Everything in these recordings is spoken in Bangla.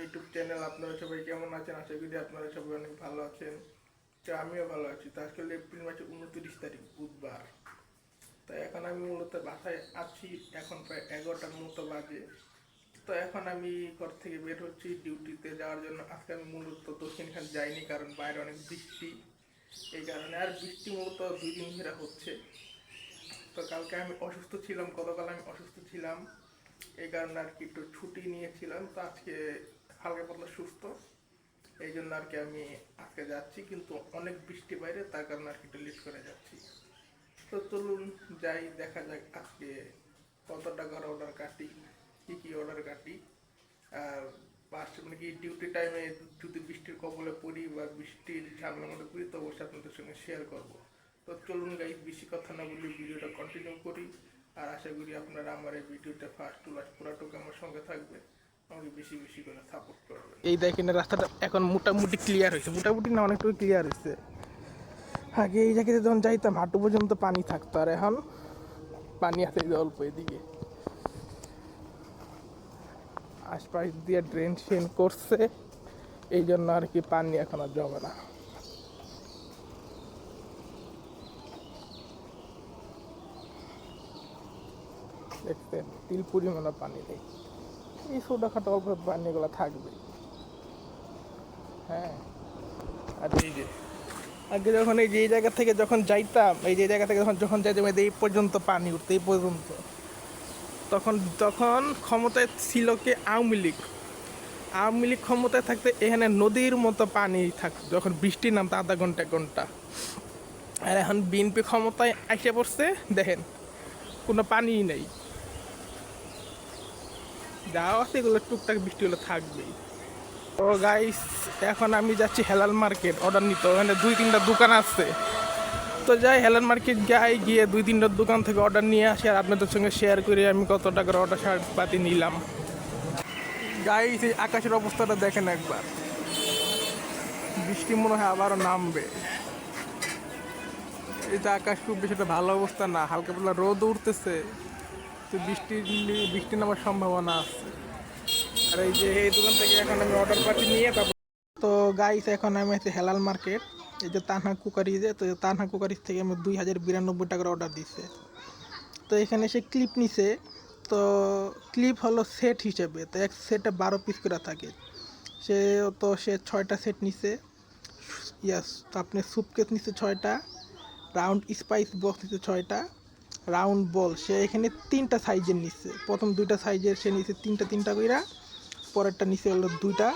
YouTube channel. আপনারা সবাই কেমন আছেন? আশা করি আপনারা সবাই অনেক ভালো আছেন। তো আমিও ভালো আছি। তো আজকে এপ্রিল মাসের 29 তারিখ বুধবার। তো এখন আমি মূলত বাসায় আছি, এখন প্রায় 11টার মতো বাজে। তো এখন আমি ঘর থেকে বের হচ্ছি ডিউটিতে যাওয়ার জন্য। আজকে আমি মূলত দক্ষিণখান যাইনি, কারণ বাইরে অনেক বৃষ্টি, এই কারণে। আর বৃষ্টি মূলত 2 দিন ধরে হচ্ছে। তো কালকে আমি অসুস্থ ছিলাম, গতকাল আমি অসুস্থ ছিলাম, এই কারণে আর কি একটু ছুটি নিয়েছিলাম। তো আজকে হালকা পাতলা সুস্থ, এই জন্য আর কি আমি আজকে যাচ্ছি, কিন্তু অনেক বৃষ্টি বাইরে, তার কারণে আর কি একটু লেট করে যাচ্ছি। তো চলুন যাই, দেখা যাক আজকে কত টাকার অর্ডার কাটি, কী অর্ডার কাটি। আর মানে কি ডিউটি টাইমে যদি বৃষ্টির কবলে পড়ি বা বৃষ্টির ঝামেলার মধ্যে পড়ি, তো অবশ্যই আপনাদের সঙ্গে শেয়ার করব। তো চলুন গাইস, বেশি কথা না বলে ভিডিওটা কন্টিনিউ করি। আর আশা করি আপনারা আমার এই ভিডিওটা ফার্স্ট টু লাস্ট পুরাটুকু আমার সঙ্গে থাকবে, আমাকে বেশি বেশি করে সাপোর্ট করবেন। এই দেখেন রাস্তাটা এখন মোটামুটি ক্লিয়ার হয়েছে, মোটামুটি না অনেকটুকু ক্লিয়ার হয়েছে। আগে এই জায়গাতে যখন যাইতাম হাঁটু পর্যন্ত পানি থাকতো, আর এখন পানি আছে অল্প এদিকে। আশপাশ দিয়ে ড্রেন শেন করছে, এই জন্য আর কি পানি এখন আর জমে না। দেখতেন তিল পরিমাণে পানি নেই, এই ছোটখাটো অল্প পানিগুলো থাকবে। হ্যাঁ, আর এই যে আগে যখন এই যে এই জায়গা থেকে যখন যাইতাম, এই যে জায়গা থেকে যখন যাইতাম এই পর্যন্ত পানি উঠতে, এই পর্যন্ত, তখন তখন ক্ষমতায় ছিল কি আওয়ামী লীগ। আওয়ামী লীগ ক্ষমতায় থাকতে এখানে নদীর মতো পানি থাকতো যখন বৃষ্টি নামতো আধা ঘন্টা ঘন্টা। আর এখন বিএনপি ক্ষমতায় এসে পড়ছে, দেখেন কোনো পানিই নেই। যা আছে এগুলো টুকটাক বৃষ্টিগুলো থাকবেই। তো গাইস, এখন আমি যাচ্ছি হেলাল মার্কেট অর্ডার নিতে। ওখানে 2-3টা দোকান আছে, তো যাই হেলাল মার্কেট যাই, গিয়ে 2-3টা দোকান থেকে অর্ডার নিয়ে আসি, আর আপনাদের সঙ্গে শেয়ার করি আমি কত টাকার অর্ডার পাতি নিলাম। গাইস, এই আকাশের অবস্থাটা দেখেন একবার, বৃষ্টি মনে হয় আবারও নামবে। এই যে আকাশ খুব বেশি একটা ভালো অবস্থা না, হালকা পাতলা রোদ উঠতেছে, তো বৃষ্টি নামার সম্ভাবনা আছে। আর এই যে এই দোকান থেকে এখন আমি অর্ডার পাতি নিয়ে তারপর। তো গাইস, এখন আমি আছি হেলাল মার্কেট, এই যে তানহা কুকারিজে। তো তানহা কুকারিজ থেকে আমি 2092 টাকার অর্ডার দিছে। তো এখানে সে ক্লিপ নিছে, তো ক্লিপ হলো সেট হিসেবে, তো এক সেটে 12 পিস করে থাকে। সে 6টা সেট নিছে। ইয়াস, তো আপনি সুপকেস নিচ্ছে 6টা, রাউন্ড স্পাইস বক্স নিচ্ছে 6টা, রাউন্ড বল সে এখানে 3টা সাইজের নিচ্ছে। প্রথম 2টা সাইজের সে নিচ্ছে 3টা কইরা, পরেরটা নিচে হলো 2টা,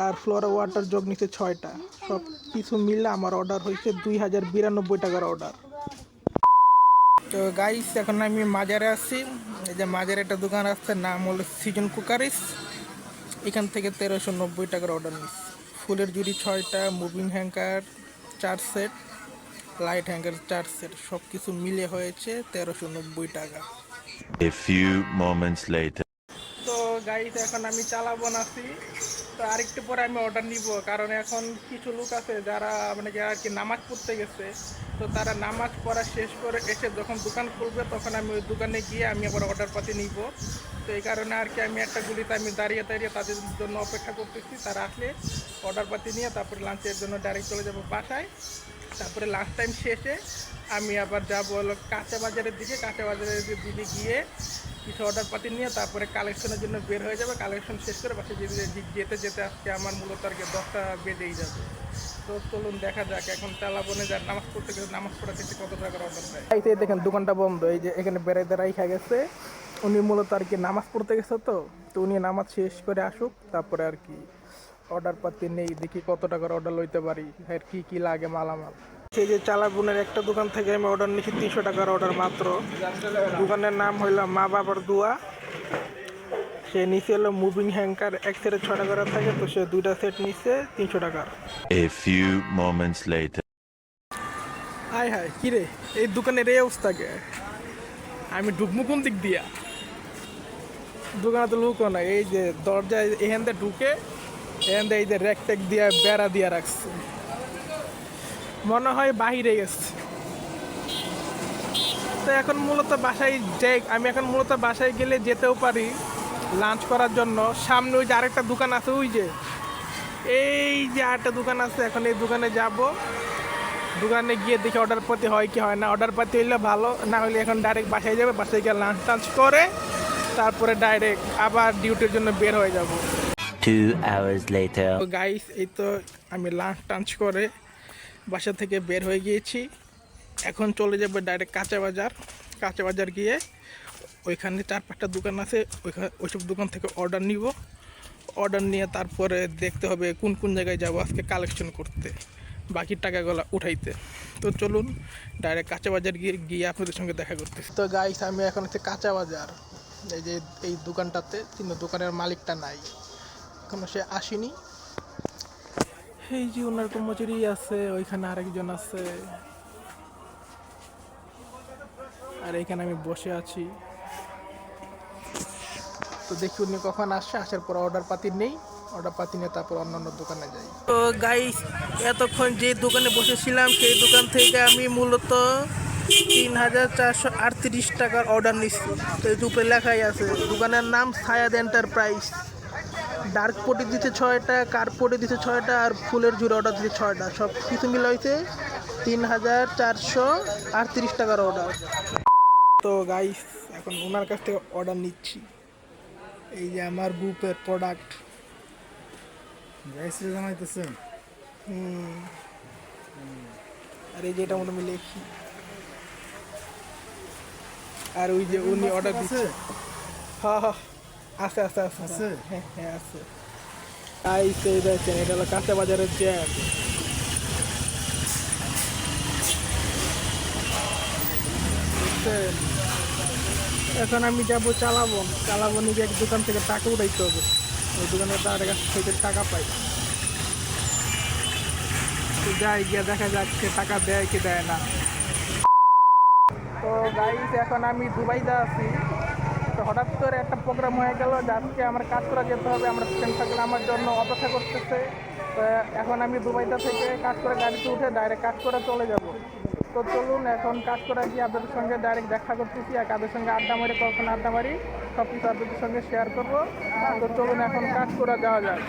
আর ফ্লোরা ওয়াটার জগ নিচ্ছে 6টা। সব কিছু মিললে আমার অর্ডার হয়েছে 2092 টাকার অর্ডার। তো গাইস, এখন আমি মাজারে আছি। এই যে মাজারে একটা দোকান আছে, নাম হলো সিজন কুকারিস। এখান থেকে 1390 টাকার অর্ডার নিচ্ছি। ফুলের জুড়ি 6টা, moving hanger 4 set, light hanger 4 set, সব কিছু মিলে হয়েছে 1390 টাকা। A few moments later. তো গাইস, এখন আমি চালাবো নাছি। তো আরেকটু পরে আমি অর্ডার নিব, কারণ এখন কিছু লোক আছে যারা মানে আর কি নামাজ পড়তে গেছে। তো তারা নামাজ পড়া শেষ করে এসে যখন দোকান খুলবে, তখন আমি ওই দোকানে গিয়ে আমি আবার অর্ডার পাতি নিব। তো এই কারণে আর কি আমি একটা গুলিতে আমি দাঁড়িয়ে তাদের জন্য অপেক্ষা করতেছি। তারা আসলে অর্ডার পাতি নিয়ে তারপরে লাঞ্চের জন্য ডাইরেক্ট চলে যাবো বাসায়। তারপরে লাঞ্চ টাইম শেষে আমি আবার যাবো হলো কাঁচা বাজারের দিকে। কাঁচা বাজারের দিকে গিয়ে কিছু অর্ডার পাতি নিয়ে তারপরে কালেকশনের জন্য বের হয়ে যাবে। কালেকশন শেষ করে বাসায় যেতে যেতে আজকে আমার মূলত আর কি 10টা বেজেই যাবে। তো চলুন দেখা যাক, এখন চালাবো না, যার নামাজ পড়তে গেছে নামাজ পড়া থেকে কত টাকার অর্ডার দেয়। এই দেখেন দোকানটা বন্ধ, এই যে এখানে বেড়াইতে রাইখা গেছে। উনি মূলত আর কি নামাজ পড়তে গেছে, তো উনি নামাজ শেষ করে আসুক, তারপরে আর কি অর্ডার পাতি নেই, দেখি কত টাকার অর্ডার লইতে পারি, আর কি লাগে মালামাল। সেই যে চালাবুনের একটা দোকান থেকে আমি অর্ডার নিয়েছি 300 টাকার অর্ডার মাত্র। দোকানের নাম হইল মা বাবার দোয়া। সে নিচে হলো মুভিং হ্যাঙ্গার, এক সেটে 6টা করে থাকে, তো সে 2টা সেট নিচ্ছে 300 টাকার। A few moments later. High high, কিরে এই দোকানের এই অবস্থাকে, আমি ঢুকমু কোন দিক দিয়া? দোকানে তো লুকো না, এই যে দরজায় এখান থেকে ঢুকে, এখান থেকে এই যে র্যাক ট্যাক দিয়া বেড়া দিয়া রাখছে, মনে হয় বাহিরে গেছে। তো এখন মূলত বাসায় যাই, আমি এখন মূলত বাসায় গেলে যেতেও পারি, লাঞ্চ করার জন্য। সামনে ওই যে আরেকটা দোকান আছে, ওই যে এই যে আরেকটা দোকান আছে, এখন এই দোকানে যাব। দোকানে গিয়ে দেখি অর্ডার পাতি হয় কি হয় না। অর্ডার পাতি হইলে ভালো, না হলে এখন ডাইরেক্ট বাসায় যাবে। বাসায় গিয়ে লাঞ্চ টাঞ্চ করে তারপরে ডাইরেক্ট আবার ডিউটির জন্য বের হয়ে যাব। 2 hours later. তো গাইস, এই তো আমি লাঞ্চ টাঞ্চ করে বাসা থেকে বের হয়ে গিয়েছি। এখন চলে যাবে ডাইরেক্ট কাঁচা বাজার। কাঁচা বাজার গিয়ে ওইখানে 4-5টা দোকান আছে, ওইসব দোকান থেকে অর্ডার নিব। অর্ডার নিয়ে তারপরে দেখতে হবে কোন কোন জায়গায় যাব আজকে কালেকশন করতে, বাকি টাকাগুলো উঠাইতে। তো চলুন ডাইরেক্ট কাঁচা বাজার গিয়ে আপনাদের সঙ্গে দেখা করতেছি। তো গাইস, আমি এখন হচ্ছে কাঁচা বাজার। এই যে এই দোকানটাতে, কিন্তু দোকানের মালিকটা নাই, এখনো সে আসেনি। এই যে ওনার কর্মচারী আছে, ওইখানে আরেকজন আছে, আর এখানে আমি বসে আছি। তো দেখি উনি কখন আসে, আসার পর অর্ডার পাতি নেই, অর্ডার পাতি নিয়ে তারপর অন্যান্য দোকানে যাই। তো গাইস, এতক্ষণ যে দোকানে বসেছিলাম সেই দোকান থেকে আমি মূলত 3,438 টাকার অর্ডার নিচ্ছি। তো এই উপরে লেখাই আছে, দোকানের নাম সায়াদ এন্টারপ্রাইজ। ডার্ক পটি দিতে 6টা, কার্প পটি দিতে 6টা, আর ফুলের ঝুড়ি অর্ডার দিতে 6টা। সব কিছু মিলে হয়েছে 3,438 টাকার অর্ডার। তো গাইস, এখন ওনার কাছ থেকে অর্ডার নিচ্ছি। এই যে আমার গ্রুপের প্রোডাক্ট জানাইতেছেন। আর এই যে এটা মতো আমি লিখি। আর ওই যে উনি অর্ডার দিচ্ছে। হ্যাঁ হ্যাঁ, আছে আছে আছে আছে? হ্যাঁ হ্যাঁ আছে। তাই সেই দেখছেন, এটা হলো কাঁচা বাজারের জ্যাম। বুঝছেন? এখন আমি যাবো চালাবো নিজে এক দোকান থেকে টাকা উঠাইতে হবে। ওই দোকানের তার কাছ থেকে টাকা পাই। তো যাই, গিয়ে দেখা যাচ্ছে টাকা দেয় কি দেয় না। তো গাইস, এখন আমি দুবাইতে আছি। তো হঠাৎ করে একটা প্রোগ্রাম হয়ে গেল যে আজকে আমার কাজ করা যেতে হবে। আমরা ফ্রেন্ড সার্কেল আমার জন্য অপেক্ষা করতেছে। তো এখন আমি দুবাইটা থেকে কাজ করে গাড়িতে উঠে ডাইরেক্ট কাজ করে চলে যাব। তো চলুন এখন কাজ করা গিয়ে আপনাদের সঙ্গে ডাইরেক্ট দেখা করতেছি, আর কাদের সঙ্গে আড্ডা মারি, কখন আড্ডা মারি, সব কিছু আপনাদের সঙ্গে শেয়ার করবো। তো চলুন এখন কাজ করা যাওয়া যায়।